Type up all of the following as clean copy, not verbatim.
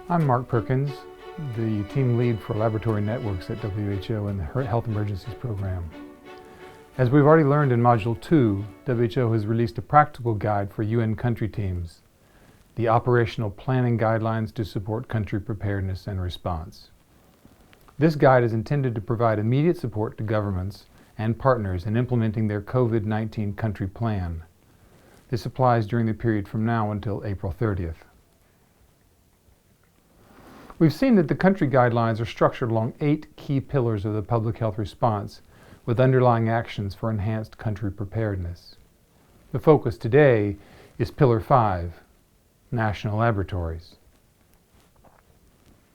I'm Mark Perkins, the team lead for laboratory networks at WHO in the Health Emergencies Program. As we've already learned in Module 2, WHO has released a practical guide for UN country teams, the operational planning guidelines to support country preparedness and response. This guide is intended to provide immediate support to governments and partners in implementing their COVID-19 country plan. This applies during the period from now until April 30th. We've seen that the country guidelines are structured along 8 key pillars of the public health response, with underlying actions for enhanced country preparedness. The focus today is Pillar 5, National Laboratories.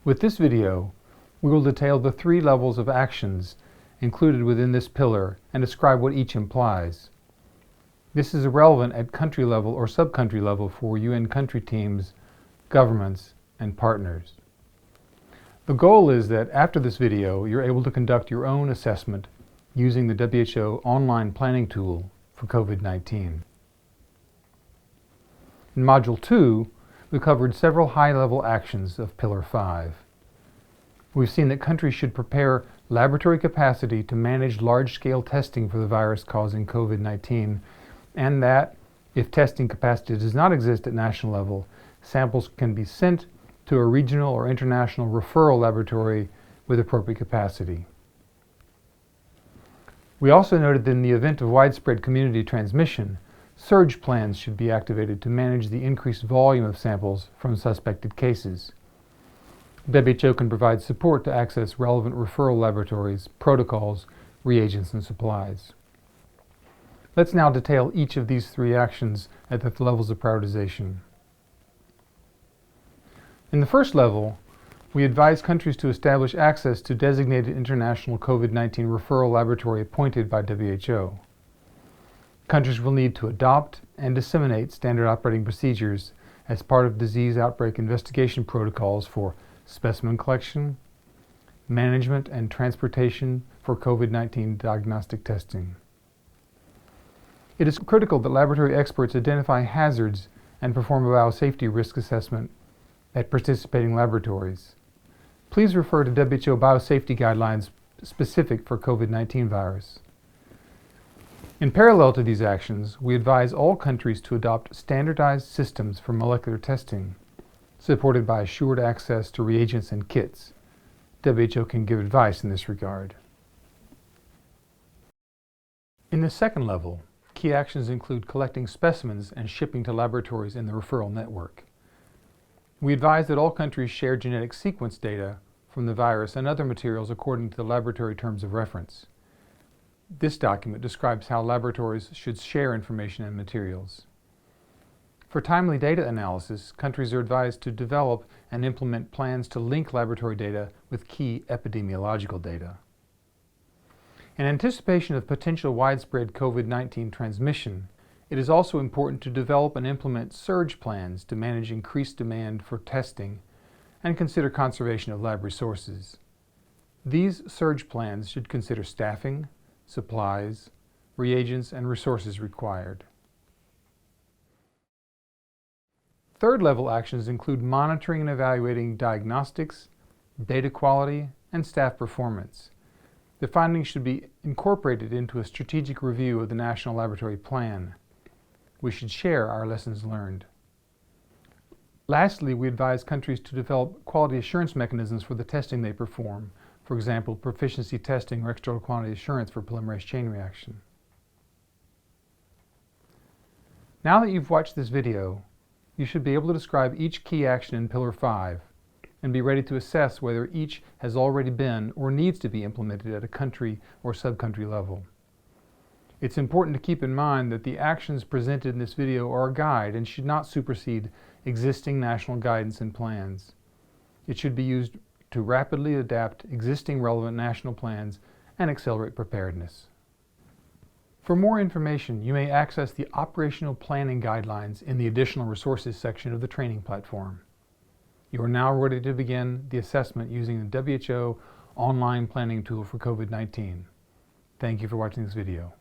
With this video, we will detail the 3 levels of actions included within this pillar and describe what each implies. This is relevant at country level or sub-country level for UN country teams, governments, and partners. The goal is that after this video, you're able to conduct your own assessment using the WHO online planning tool for COVID-19. In Module 2, we covered several high-level actions of Pillar 5. We've seen that countries should prepare laboratory capacity to manage large-scale testing for the virus causing COVID-19, and that, if testing capacity does not exist at national level, samples can be sent to a regional or international referral laboratory with appropriate capacity. We also noted that in the event of widespread community transmission, surge plans should be activated to manage the increased volume of samples from suspected cases. WHO can provide support to access relevant referral laboratories, protocols, reagents, and supplies. Let's now detail each of these 3 actions at the levels of prioritization. In the first level, we advise countries to establish access to designated international COVID-19 referral laboratory appointed by WHO. Countries will need to adopt and disseminate standard operating procedures as part of disease outbreak investigation protocols for specimen collection, management, and transportation for COVID-19 diagnostic testing. It is critical that laboratory experts identify hazards and perform a biosafety risk assessment at participating laboratories. Please refer to WHO Biosafety guidelines specific for COVID-19 virus. In parallel to these actions, we advise all countries to adopt standardized systems for molecular testing, supported by assured access to reagents and kits. WHO can give advice in this regard. In the second level, key actions include collecting specimens and shipping to laboratories in the referral network. We advise that all countries share genetic sequence data from the virus and other materials according to the laboratory terms of reference. This document describes how laboratories should share information and materials. For timely data analysis, countries are advised to develop and implement plans to link laboratory data with key epidemiological data. In anticipation of potential widespread COVID-19 transmission, it is also important to develop and implement surge plans to manage increased demand for testing and consider conservation of lab resources. These surge plans should consider staffing, supplies, reagents, and resources required. Third level actions include monitoring and evaluating diagnostics, data quality, and staff performance. The findings should be incorporated into a strategic review of the National Laboratory Plan. We should share our lessons learned. Lastly, we advise countries to develop quality assurance mechanisms for the testing they perform, for example, proficiency testing or external quantity assurance for polymerase chain reaction. Now that you've watched this video, you should be able to describe each key action in Pillar 5 and be ready to assess whether each has already been or needs to be implemented at a country or sub-country level. It's important to keep in mind that the actions presented in this video are a guide and should not supersede existing national guidance and plans. It should be used to rapidly adapt existing relevant national plans and accelerate preparedness. For more information, you may access the Operational Planning Guidelines in the Additional Resources section of the training platform. You are now ready to begin the assessment using the WHO online planning tool for COVID-19. Thank you for watching this video.